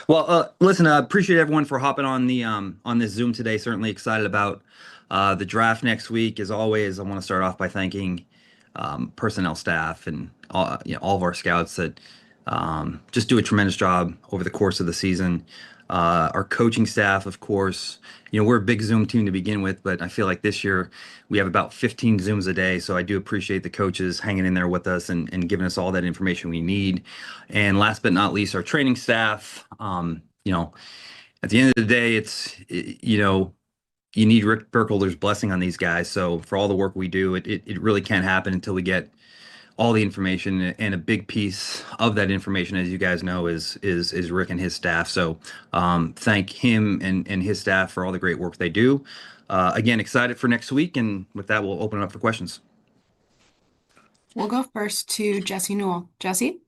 Well, listen, I appreciate everyone for hopping on the on this Zoom today. Certainly excited about the draft next week. As always, I want to start off by thanking personnel staff and all of our scouts that just do a tremendous job over the course of the season. Our coaching staff, of course, we're a big Zoom team to begin with, but I feel like this year we have about 15 Zooms a day. So I do appreciate the coaches hanging in there with us and giving us all that information we need. And last but not least, our training staff. At the end of the day, you need Rick Burkholder's blessing on these guys. So for all the work we do, it really can't happen until we get all the information. And a big piece of that information, as you guys know, is Rick and his staff. So thank him and his staff for all the great work they do. Again, excited for next week. And with that, we'll open it up for questions. We'll go first to Jesse Newell. Jesse?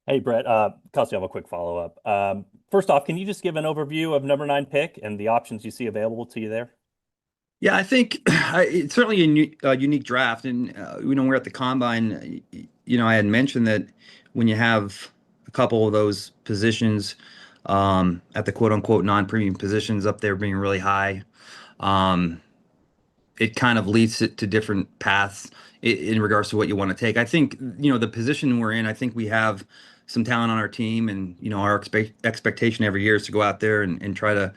Hey, Brett. Kelsey, I have a quick follow-up. First off, can you just give an overview of number 9 pick and the options you see available to you there? Yeah, I think it's certainly a unique draft. And, we're at the combine. I had mentioned that when you have a couple of those positions at the quote unquote non-premium positions up there being really high, um, it kind of leads it to different paths in regards to what you want to take. I think, the position we're in, I think we have some talent on our team, and, our expectation every year is to go out there and try to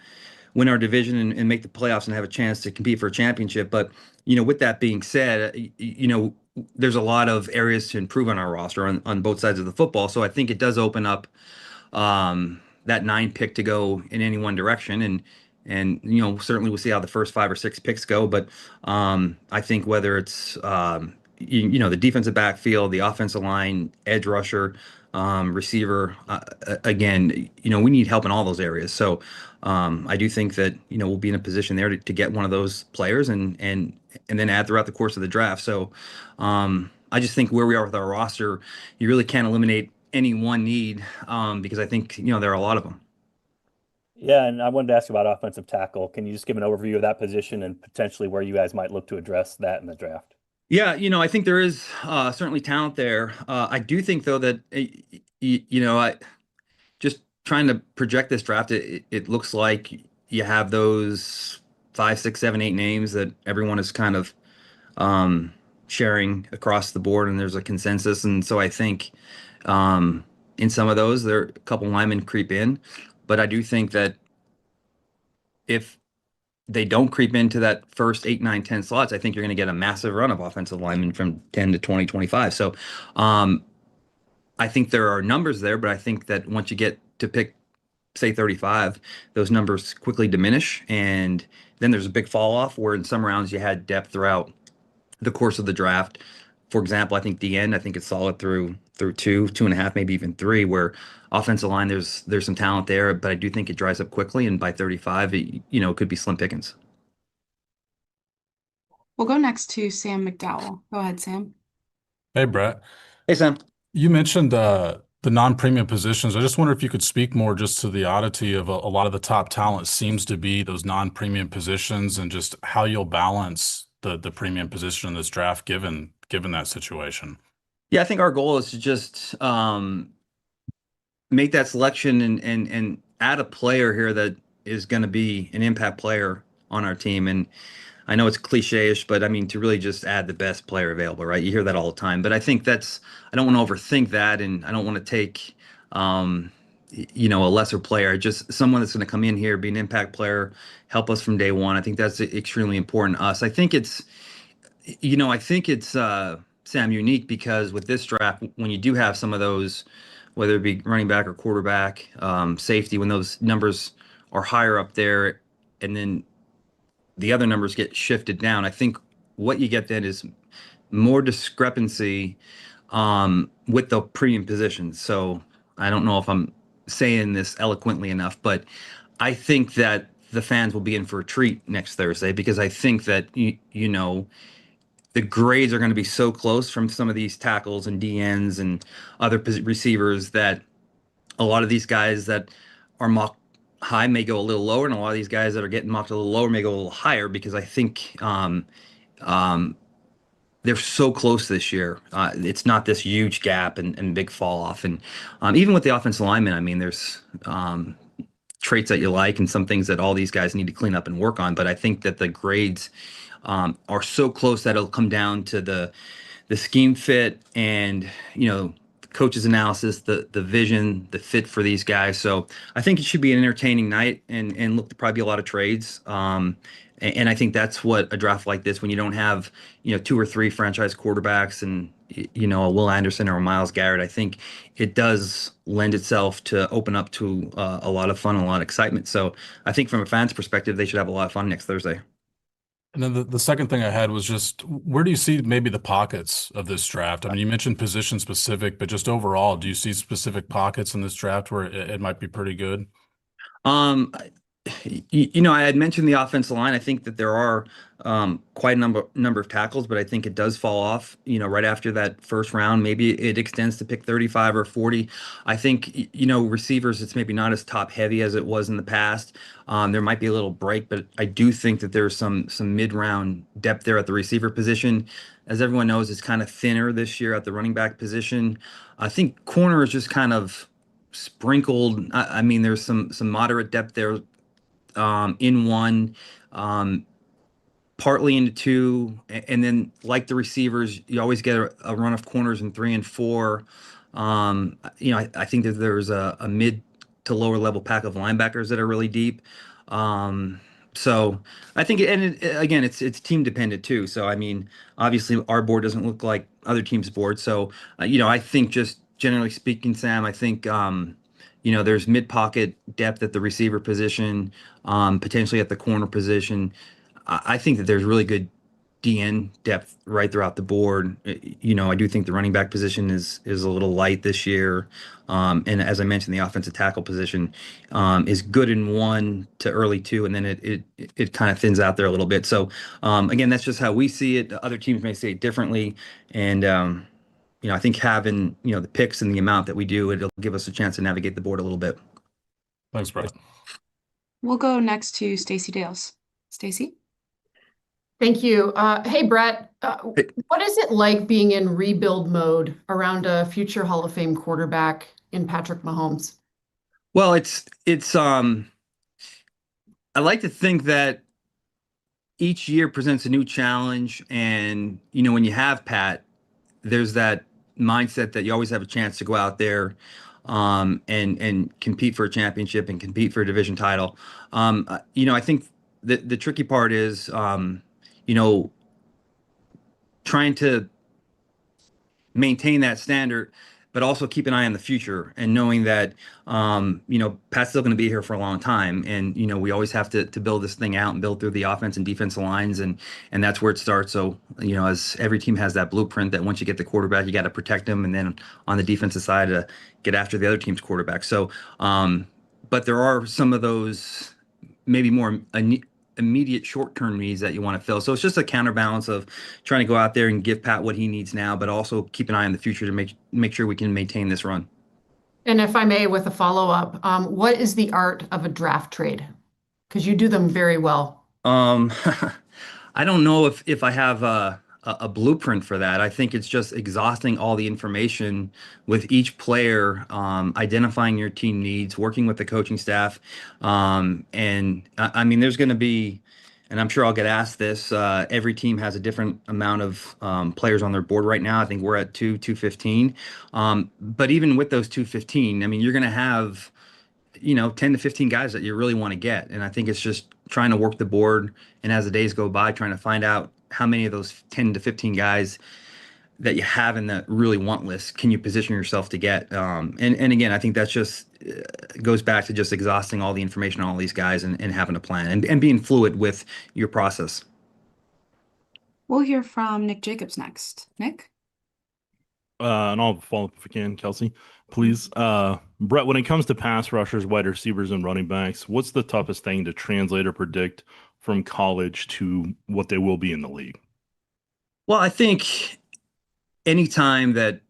win our division and make the playoffs and have a chance to compete for a championship. But, with that being said, there's a lot of areas to improve on our roster on both sides of the football. So I think it does open up that 9 pick to go in any one direction. And certainly we'll see how the first 5 or 6 picks go. But I think whether it's the defensive backfield, the offensive line, edge rusher, receiver, again, we need help in all those areas. So I do think that we'll be in a position there to get one of those players and then add throughout the course of the draft. So I just think where we are with our roster, you really can't eliminate any one need because I think there are a lot of them. Yeah, and I wanted to ask about offensive tackle. Can you just give an overview of that position and potentially where you guys might look to address that in the draft? Yeah, I think there is certainly talent there. I do think though that I just trying to project this draft, it looks like you have those 5, 6, 7, 8 names that everyone is kind of sharing across the board, and there's a consensus. And so I think in some of those, there a couple linemen creep in, but I do think that if they don't creep into that first 8, 9, 10 slots, I think you're going to get a massive run of offensive linemen from 10 to 20, 25. So I think there are numbers there, but I think that once you get to pick, say, 35, those numbers quickly diminish. And then there's a big fall off where in some rounds you had depth throughout the course of the draft. For example, I think the end, I think it's solid through 2.5, maybe even 3, where offensive line, there's some talent there, but I do think it dries up quickly. And by 35, it could be slim pickings. We'll go next to Sam McDowell. Go ahead, Sam. Hey, Brett. Hey, Sam. You mentioned the non-premium positions. I just wonder if you could speak more just to the oddity of a lot of the top talent seems to be those non-premium positions and just how you'll balance the premium position in this draft given that situation. Yeah, I think our goal is to just make that selection and add a player here that is going to be an impact player on our team. And I know it's cliche-ish, but I mean, to really just add the best player available, right? You hear that all the time, but I think I don't want to overthink that. And I don't want to take, a lesser player, just someone that's going to come in here, be an impact player, help us from day one. I think that's extremely important to us. I think it's, Sam, unique because with this draft, when you do have some of those, whether it be running back or quarterback, safety, when those numbers are higher up there, and then the other numbers get shifted down, I think what you get then is more discrepancy with the premium positions. So I don't know if I'm saying this eloquently enough, but I think that the fans will be in for a treat next Thursday because I think that, the grades are going to be so close from some of these tackles and DNs and other receivers that a lot of these guys that are mocked high may go a little lower, and a lot of these guys that are getting mocked a little lower may go a little higher because I think they're so close this year. It's not this huge gap and big fall off. And even with the offensive linemen, I mean, there's traits that you like and some things that all these guys need to clean up and work on. But I think that the grades are so close that it'll come down to the scheme fit and the coach's analysis, the vision, the fit for these guys. So I think it should be an entertaining night and look to probably be a lot of trades. And I think that's what a draft like this, when you don't have two or three franchise quarterbacks and a Will Anderson or a Myles Garrett, I think it does lend itself to open up to a lot of fun and a lot of excitement. So I think from a fan's perspective, they should have a lot of fun next Thursday. And then the second thing I had was just where do you see maybe the pockets of this draft? I mean, you mentioned position specific, but just overall, do you see specific pockets in this draft where it might be pretty good? Um, I had mentioned the offensive line. I think that there are quite a number of tackles, but I think it does fall off, right after that first round. Maybe it extends to pick 35 or 40. I think, receivers, it's maybe not as top heavy as it was in the past. There might be a little break, but I do think that there's some mid-round depth there at the receiver position. As everyone knows, it's kind of thinner this year at the running back position. I think corner is just kind of sprinkled. I mean, there's some moderate depth there in one, um, partly into two, and then like the receivers, you always get a run of corners in three and four. I think that there's a mid to lower level pack of linebackers that are really deep. Um, so I think, again, it's team dependent too. So I mean, obviously our board doesn't look like other teams' boards. So I think just generally speaking, Sam, I think there's mid pocket depth at the receiver position, potentially at the corner position. I think that there's really good DN depth right throughout the board. I do think the running back position is a little light this year. And as I mentioned, the offensive tackle position is good in one to early two, and then it kind of thins out there a little bit. So again, that's just how we see it. Other teams may see it differently. And I think having the picks and the amount that we do, it'll give us a chance to navigate the board a little bit. Thanks, Brett. We'll go next to Stacey Dales. Stacey? Thank you. Hey, Brett, Hey. what is it like being in rebuild mode around a future Hall of Fame quarterback in Patrick Mahomes? Well, I like to think that each year presents a new challenge, and when you have Pat, there's that mindset that you always have a chance to go out there and compete for a championship and compete for a division title. I think the tricky part is trying to maintain that standard, but also keep an eye on the future and knowing that Pat's still going to be here for a long time, and we always have to build this thing out and build through the offense and defensive lines, and that's where it starts. So as every team has that blueprint that once you get the quarterback, you got to protect them, and then on the defensive side to get after the other team's quarterback. So, but there are some of those maybe more immediate short-term needs that you want to fill. So it's just a counterbalance of trying to go out there and give Pat what he needs now, but also keep an eye on the future to make sure we can maintain this run. And if I may, with a follow-up, what is the art of a draft trade? Because you do them very well. I don't know if I have a blueprint for that. I think it's just exhausting all the information with each player, identifying your team needs, working with the coaching staff. And I mean, there's going to be, and I'm sure I'll get asked this, every team has a different amount of players on their board right now. I think we're at 215. But even with those 215, I mean, you're going to have 10 to 15 guys that you really want to get. And I think it's just trying to work the board. And as the days go by, trying to find out how many of those 10 to 15 guys that you have in the really want list can you position yourself to get. And again, I think that's just goes back to just exhausting all the information on all these guys and having a plan and being fluid with your process. We'll hear from Nick Jacobs next. Nick? And I'll follow up if I can, Kelsey, please. Brett, when it comes to pass rushers, wide receivers, and running backs, what's the toughest thing to translate or predict from college to what they will be in the league? Well, I think anytime that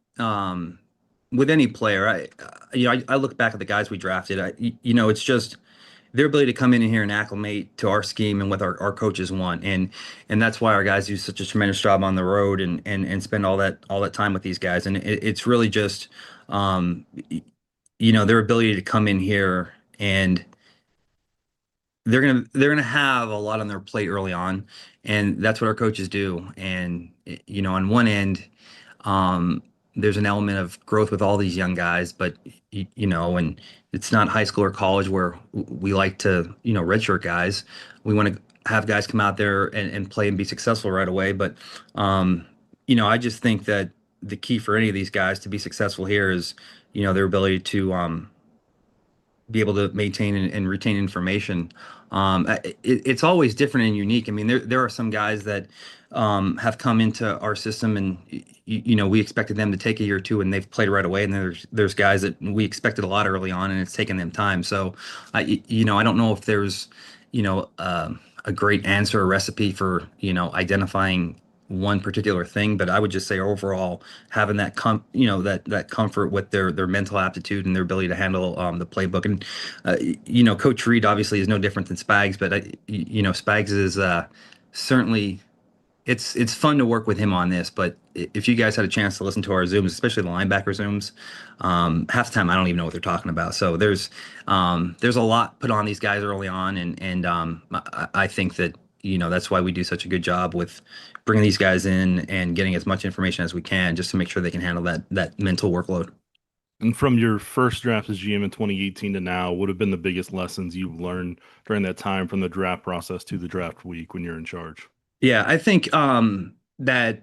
with any player, I look back at the guys we drafted. It's just their ability to come in here and acclimate to our scheme and what our coaches want. And that's why our guys do such a tremendous job on the road and spend all that time with these guys. And it's really just, their ability to come in here and they're gonna have a lot on their plate early on, and that's what our coaches do. And on one end, um, there's an element of growth with all these young guys, but and it's not high school or college where we like to redshirt guys. We want to have guys come out there and play and be successful right away. But I just think that the key for any of these guys to be successful here is their ability to be able to maintain and retain information. It's always different and unique. I mean, there are some guys that have come into our system, and we expected them to take a year or two, and they've played right away. And there's guys that we expected a lot early on, and it's taken them time. So, I don't know if there's a great answer or recipe for identifying one particular thing, but I would just say overall having that comfort with their mental aptitude and their ability to handle the playbook. And Coach Reed obviously is no different than Spags, but Spags is certainly it's fun to work with him on this. But if you guys had a chance to listen to our Zooms, especially the linebacker Zooms, half the time I don't even know what they're talking about. So there's a lot put on these guys early on, and I think that that's why we do such a good job with bringing these guys in and getting as much information as we can, just to make sure they can handle that mental workload. And from your first draft as GM in 2018 to now, what have been the biggest lessons you've learned during that time from the draft process to the draft week when you're in charge? Yeah, I think that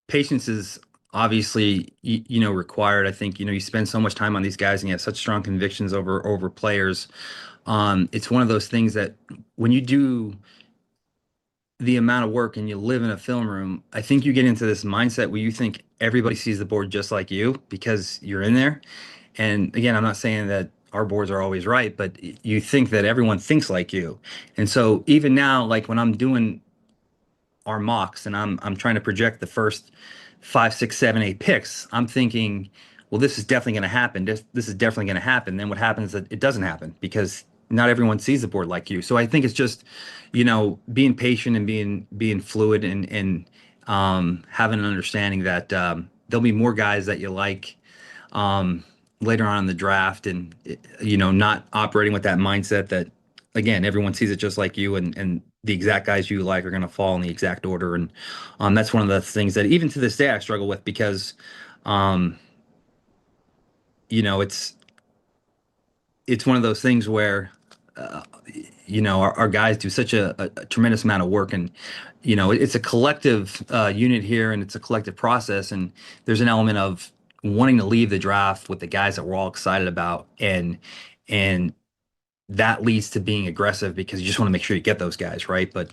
patience is obviously required. I think you spend so much time on these guys and you have such strong convictions over players. It's one of those things that when you do the amount of work and you live in a film room, I think you get into this mindset where you think everybody sees the board just like you because you're in there. And again, I'm not saying that our boards are always right, but you think that everyone thinks like you. And so even now, like when I'm doing our mocks and I'm trying to project the first 5, 6, 7, 8 picks, I'm thinking, well, this is definitely going to happen. This is definitely going to happen. Then what happens is that it doesn't happen because not everyone sees the board like you. So I think it's just, being patient and being fluid and having an understanding that there'll be more guys that you like later on in the draft, and not operating with that mindset that again everyone sees it just like you, and the exact guys you like are going to fall in the exact order. And that's one of the things that even to this day I struggle with because it's one of those things where our guys do such a tremendous amount of work, and it's a collective unit here, and it's a collective process, and there's an element of wanting to leave the draft with the guys that we're all excited about, and that leads to being aggressive because you just want to make sure you get those guys right. But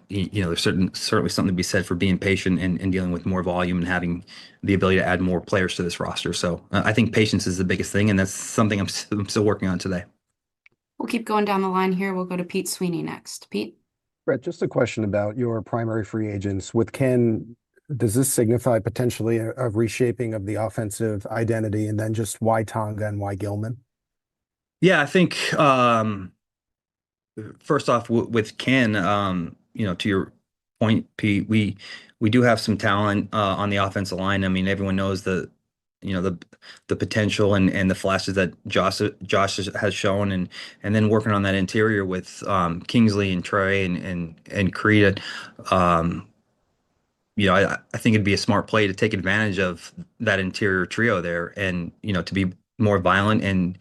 there's certainly something to be said for being patient and dealing with more volume and having the ability to add more players to this roster. So I think patience is the biggest thing, and that's something I'm still working on today. We'll keep going down the line here. We'll go to Pete Sweeney next. Pete? Brett, just a question about your primary free agents. With Ken, does this signify potentially a reshaping of the offensive identity? And then just why Tonga and why Gilman? Yeah, I think first off with Ken, to your point, Pete, we do have some talent on the offensive line. I mean, everyone knows the potential and the flashes that Josh has shown, and then working on that interior with Kingsley and Trey and Creed. I think it'd be a smart play to take advantage of that interior trio there, and to be more violent and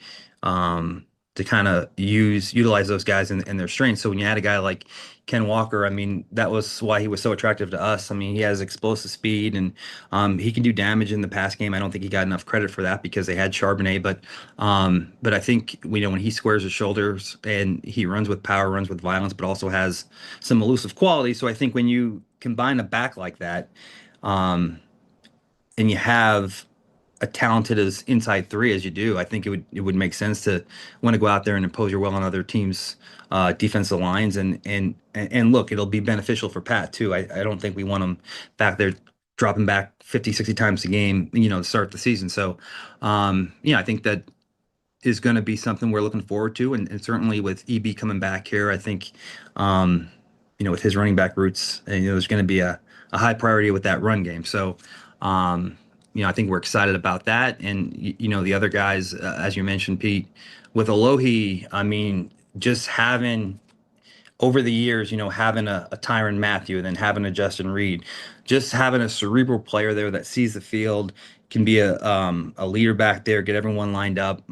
to kind of utilize those guys in their strengths. So when you had a guy like Ken Walker, I mean, that was why he was so attractive to us. I mean, he has explosive speed, and he can do damage in the pass game. I don't think he got enough credit for that because they had Charbonnet, but I think when he squares his shoulders and he runs with power, runs with violence, but also has some elusive quality. So I think when you combine a back like that, and you have a talented as inside three as you do, I think it would make sense to want to go out there and impose your will on other teams' defensive lines, and look, it'll be beneficial for Pat too. I don't think we want him back there dropping back 50, 60 times a game, to start the season. So I think that is going to be something we're looking forward to, and certainly with EB coming back here, I think, um, with his running back roots, there's going to be a high priority with that run game. So, I think we're excited about that. And the other guys, as you mentioned, Pete, with Alohi, I mean, just having over the years, having a Tyrann Mathieu and then having a Justin Reed, just having a cerebral player there that sees the field, can be a leader back there, get everyone lined up.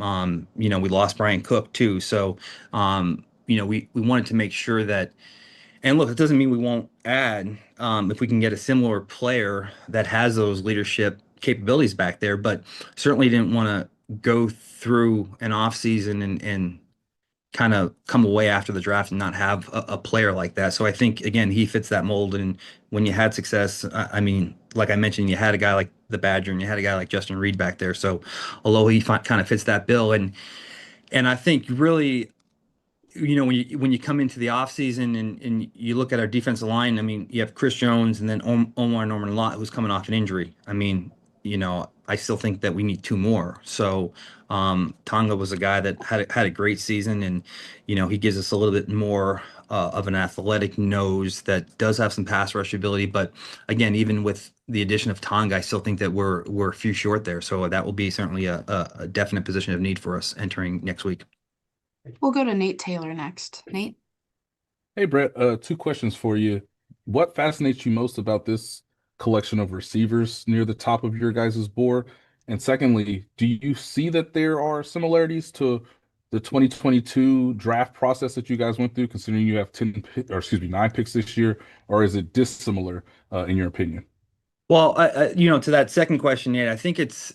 We lost Brian Cook too. So, we wanted to make sure that, and look, it doesn't mean we won't add, if we can get a similar player that has those leadership capabilities back there, but certainly didn't want to go through an off season and kind of come away after the draft and not have a player like that. So I think again he fits that mold. And when you had success, I mean, like I mentioned, you had a guy like the Badger and you had a guy like Justin Reed back there. So although he kind of fits that bill, and I think really, when you come into the offseason and you look at our defensive line, I mean, you have Chris Jones and then Omar Norman Lott, who's coming off an injury. I mean, I still think that we need two more. So Tonga was a guy that had a great season, and he gives us a little bit more of an athletic nose that does have some pass rush ability. But again, even with the addition of Tonga, I still think that we're a few short there. So that will be certainly a definite position of need for us entering next week. We'll go to Nate Taylor next. Nate? Hey, Brett, two questions for you. What fascinates you most about this collection of receivers near the top of your guys' board? And secondly, do you see that there are similarities to the 2022 draft process that you guys went through, considering you have 9 picks this year, or is it dissimilar, in your opinion? Well, to that second question, Nate, I think it's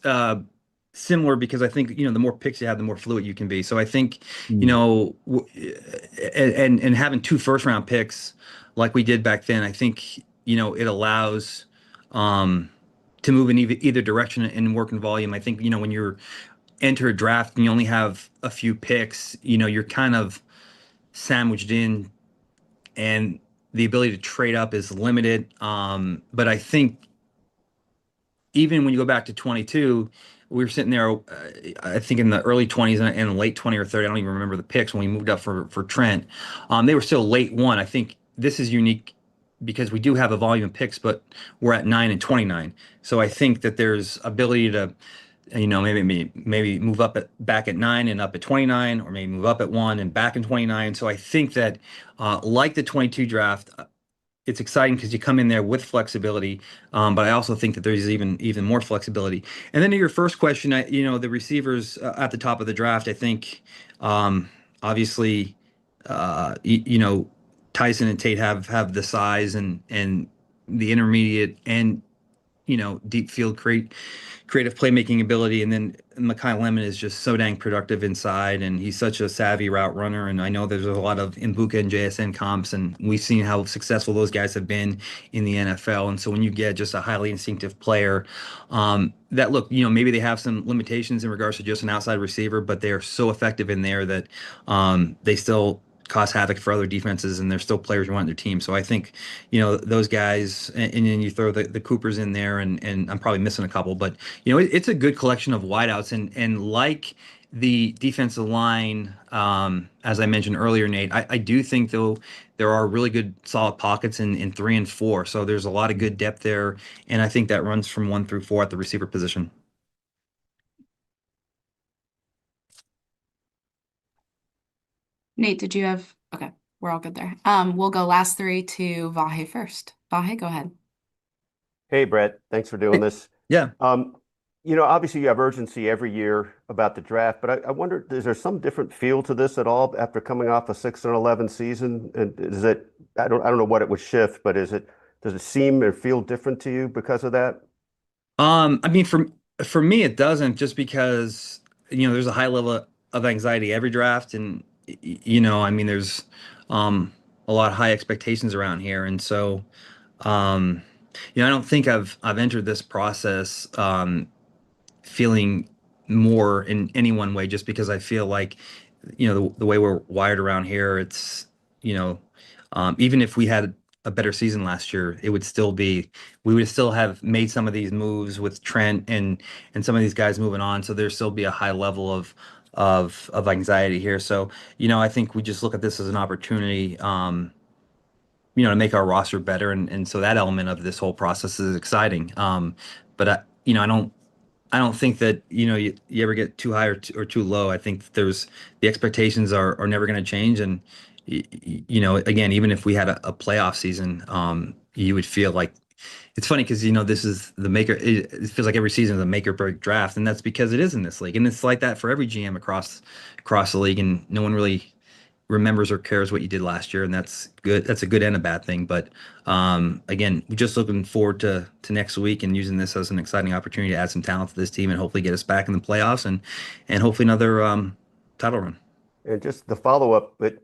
similar because I think the more picks you have, the more fluid you can be. So I think and having 2 first-round picks like we did back then, I think it allows to move in either direction and work in volume. I think when you're enter a draft and you only have a few picks, you're kind of sandwiched in, and the ability to trade up is limited. But I think even when you go back to 22, we were sitting there, I think in the early 20s and late 20 or 30. I don't even remember the picks when we moved up for Trent. They were still late one. I think this is unique because we do have a volume of picks, but we're at 9 and 29. So I think that there's ability to, maybe move back at 9 and up at 29, or maybe move up at 1 and back in 29. So I think that, like the 22 draft, it's exciting because you come in there with flexibility, but I also think that there's even more flexibility. And then to your first question, the receivers at the top of the draft, I think, obviously, Tyson and Tate have the size and the intermediate and deep field creative playmaking ability. And then Mekhi Lemon is just so dang productive inside, and he's such a savvy route runner. And I know there's a lot of Mbuka and JSN comps, and we've seen how successful those guys have been in the NFL. And so when you get just a highly instinctive player, that look, maybe they have some limitations in regards to just an outside receiver, but they are so effective in there that they still cause havoc for other defenses, and they're still players you want on their team. So I think, those guys, and then you throw the Coopers in there, and I'm probably missing a couple, but it's a good collection of wideouts, and like the defensive line, as I mentioned earlier, Nate, I do think though there are really good solid pockets in 3 and 4. So there's a lot of good depth there, and I think that runs from 1 through 4 at the receiver position. Nate, did you have? Okay, we're all good there. We'll go last 3 to Vahe first. Vahe, go ahead. Hey, Brett, thanks for doing this. Yeah. Obviously you have urgency every year about the draft, but I wonder, is there some different feel to this at all after coming off a 6-11 season? And is it, I don't know what it would shift, but does it seem or feel different to you because of that? I mean, for me, it doesn't, just because, there's a high level of anxiety every draft. And, I mean, there's a lot of high expectations around here. And so, I don't think I've entered this process feeling more in any one way, just because I feel like, the way we're wired around here, it's, even if we had a better season last year, we would still have made some of these moves with Trent and some of these guys moving on. So there'd still be a high level of anxiety here. So, I think we just look at this as an opportunity, to make our roster better, and so that element of this whole process is exciting. But I don't think that you ever get too high or too low. I think there's the expectations are never going to change, and again, even if we had a playoff season, you would feel like it's funny because this is the maker. It feels like every season is a make or break draft, and that's because it is in this league, and it's like that for every GM across the league, and no one really remembers or cares what you did last year, and that's good. That's a good and a bad thing. But again, we're just looking forward to next week and using this as an exciting opportunity to add some talent to this team and hopefully get us back in the playoffs and hopefully another title run. And just the follow-up, but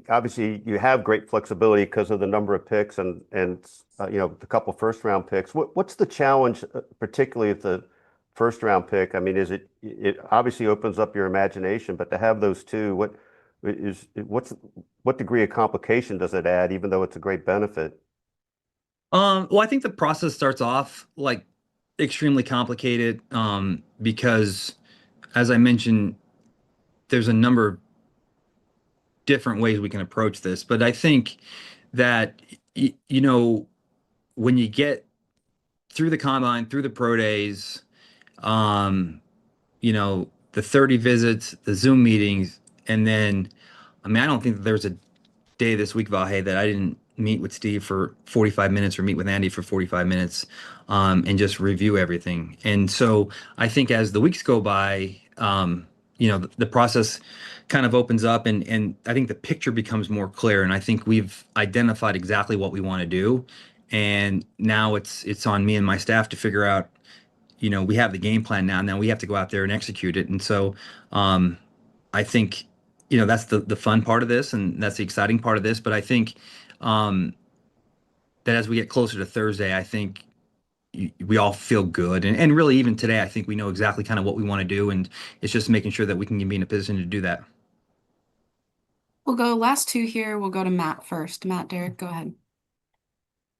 obviously you have great flexibility because of the number of picks and the couple first round picks. What's the challenge, particularly at the first round pick? I mean, it obviously opens up your imagination, but to have those two, what degree of complication does it add, even though it's a great benefit? Well, I think the process starts off like extremely complicated because, as I mentioned, there's a number of different ways we can approach this. But I think that when you get through the combine, through the pro days, um, the 30 visits, the Zoom meetings, and then, I mean, I don't think that there's a day this week, Vahe, that I didn't meet with Steve for 45 minutes or meet with Andy for 45 minutes and just review everything. And so I think as the weeks go by, the process kind of opens up and I think the picture becomes more clear. And I think we've identified exactly what we want to do. And now it's on me and my staff to figure out, we have the game plan now. Now we have to go out there and execute it. And so I think that's the fun part of this, and that's the exciting part of this. But I think that as we get closer to Thursday, I think we all feel good, and really even today, I think we know exactly kind of what we want to do, and it's just making sure that we can be in a position to do that. We'll go last two here. We'll go to Matt first. Matt, Derek, go ahead.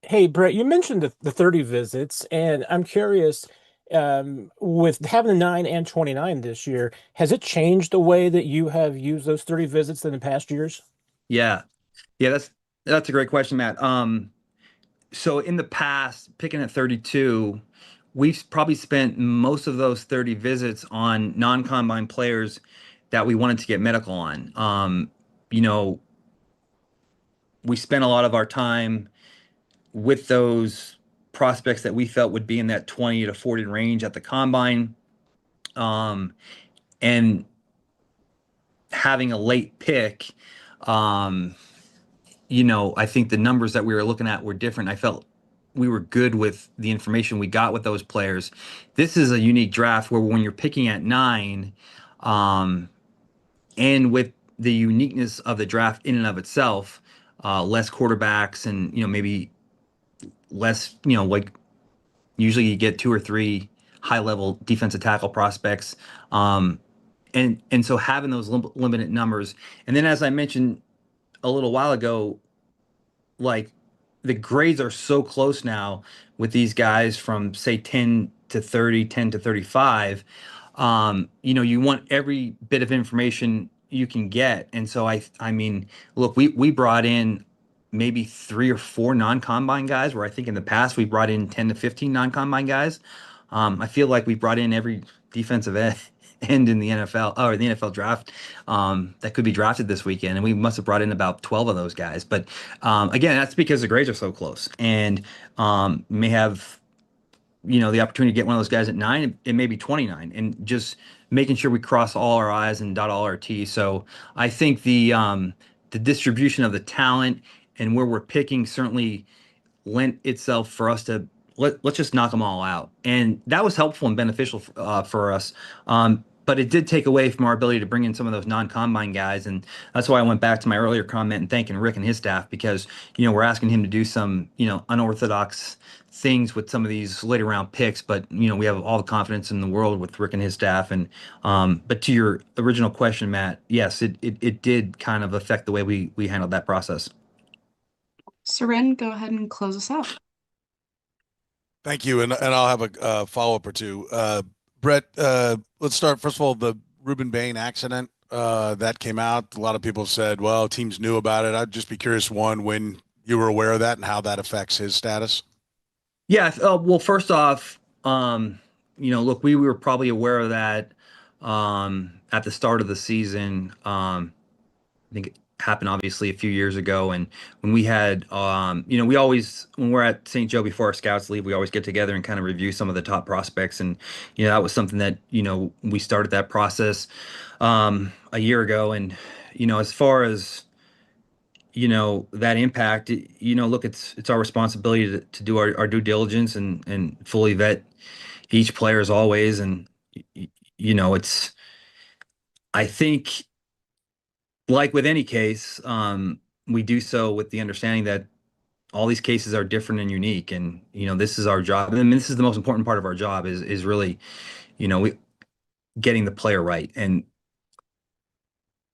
Hey, Brett, you mentioned the 30 visits, and I'm curious, with having the 9 and 29 this year, has it changed the way that you have used those 30 visits in the past years? Yeah, yeah, that's a great question, Matt. So in the past, picking at 32, we've probably spent most of those 30 visits on non-combine players that we wanted to get medical on. You know, we spent a lot of our time with those prospects that we felt would be in that 20 to 40 range at the combine. And having a late pick, I think the numbers that we were looking at were different. I felt we were good with the information we got with those players. This is a unique draft where when you're picking at 9, and with the uniqueness of the draft in and of itself, less quarterbacks and, maybe less, like usually you get 2 or 3 high level defensive tackle prospects. And so having those limited numbers. And then as I mentioned a little while ago, like the grades are so close now with these guys from say 10 to 30, 10 to 35. You want every bit of information you can get. And so I mean, look, we brought in maybe 3 or 4 non-combine guys, where I think in the past we brought in 10 to 15 non-combine guys. I feel like we brought in every defensive end in the NFL or the NFL draft that could be drafted this weekend, and we must have brought in about 12 of those guys. But again, that's because the grades are so close, and may have the opportunity to get one of those guys at 9, it may be 29, and just making sure we cross all our I's and dot all our T's. So I think the distribution of the talent and where we're picking certainly lent itself for us to let's just knock them all out, and that was helpful and beneficial for us. But it did take away from our ability to bring in some of those non-combine guys, and that's why I went back to my earlier comment and thanking Rick and his staff, because we're asking him to do some unorthodox things with some of these later round picks, but we have all the confidence in the world with Rick and his staff. And but to your original question, Matt, yes, it did kind of affect the way we handled that process. Seren, go ahead and close us out. Thank you, and I'll have a follow-up or two. Brett, let's start. First of all, Ruben Bain accident that came out. A lot of people said, well, teams knew about it. I'd just be curious, one, when you were aware of that and how that affects his status. Yeah, well, first off, look, we were probably aware of that at the start of the season. I think it happened obviously a few years ago, and when we had, we always, when we're at St. Joe before our scouts leave, we always get together and kind of review some of the top prospects, and that was something that we started that process a year ago, and as far as that impact, look, it's our responsibility to do our due diligence and fully vet each player as always. And, it's, I think, like with any case, we do so with the understanding that all these cases are different and unique. And, this is our job. And I mean, this is the most important part of our job is really, we getting the player right and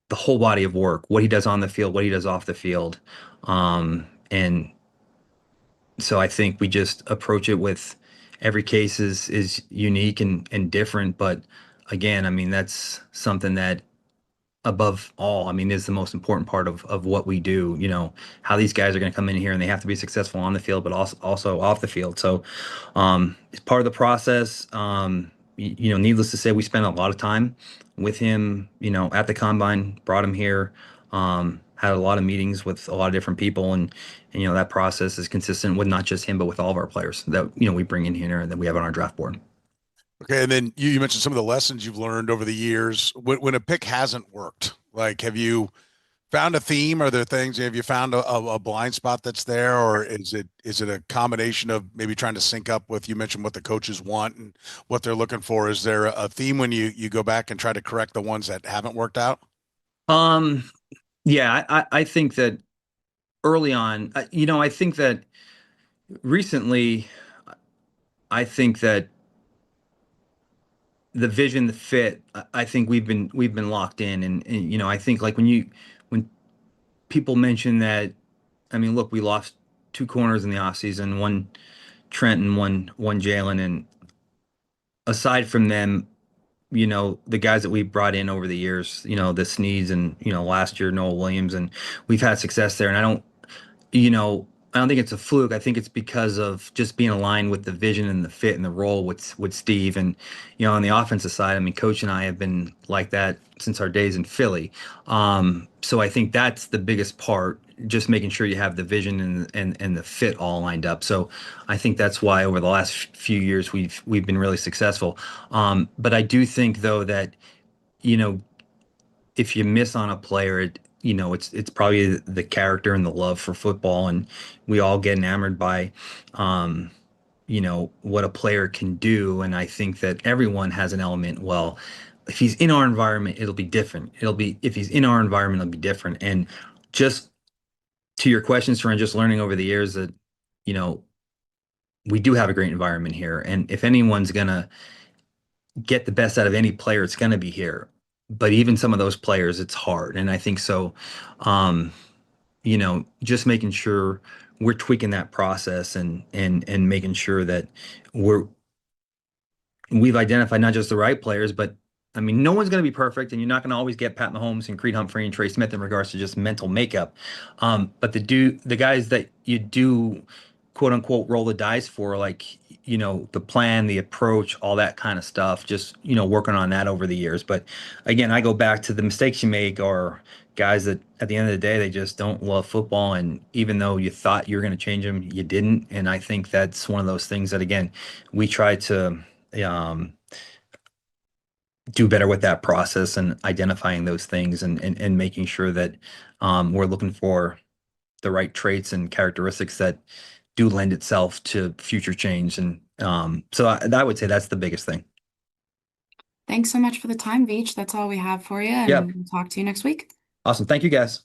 the whole body of work, what he does on the field, what he does off the field. And so I think we just approach it with every case is unique and different. But again, I mean, that's something that above all, I mean, is the most important part of what we do, how these guys are going to come in here and they have to be successful on the field, but also off the field. So it's part of the process. Needless to say, we spent a lot of time with him, at the combine, brought him here, had a lot of meetings with a lot of different people. And that process is consistent with not just him, but with all of our players that, we bring in here and that we have on our draft board. Okay, and then you mentioned some of the lessons you've learned over the years. When a pick hasn't worked, like, have you found a theme? Are there things, have you found a blind spot that's there, or is it a combination of maybe trying to sync up with, you mentioned what the coaches want and what they're looking for? Is there a theme when you go back and try to correct the ones that haven't worked out? Yeah, I think that early on, I think that recently, I think that the vision, the fit, I think we've been locked in, and I think like when people mention that, I mean, look, we lost two corners in the offseason, one Trent and one Jalen, and aside from them, the guys that we brought in over the years, the Sneeds and last year Noah Williams, and we've had success there, and you know, I don't think it's a fluke. I think it's because of just being aligned with the vision and the fit and the role with Steve. And, on the offensive side, I mean, Coach and I have been like that since our days in Philly. So I think that's the biggest part, just making sure you have the vision and the fit all lined up. So I think that's why over the last few years we've been really successful. But I do think though that, you know, if you miss on a player, it's probably the character and the love for football, and we all get enamored by, what a player can do. And I think that everyone has an element. Well, if he's in our environment, it'll be different. If he's in our environment, it'll be different. And just to your questions, Sharon, just learning over the years that, you know, we do have a great environment here. And if anyone's gonna get the best out of any player, it's going to be here. But even some of those players, it's hard. And I think so, just making sure we're tweaking that process and making sure that we've identified not just the right players, but I mean, no one's going to be perfect, and you're not going to always get Pat Mahomes and Creed Humphrey and Trey Smith in regards to just mental makeup. But the guys that you do, quote unquote, roll the dice for, like, the plan, the approach, all that kind of stuff, just, working on that over the years. But again, I go back to the mistakes you make are guys that at the end of the day, they just don't love football. And even though you thought you were going to change them, you didn't. And I think that's one of those things that, again, we try to, do better with that process and identifying those things and making sure that we're looking for the right traits and characteristics that do lend itself to future change. And so I would say that's the biggest thing. Thanks so much for the time, Veach. That's all we have for you, and Yeah. we'll talk to you next week. Awesome. Thank you, guys.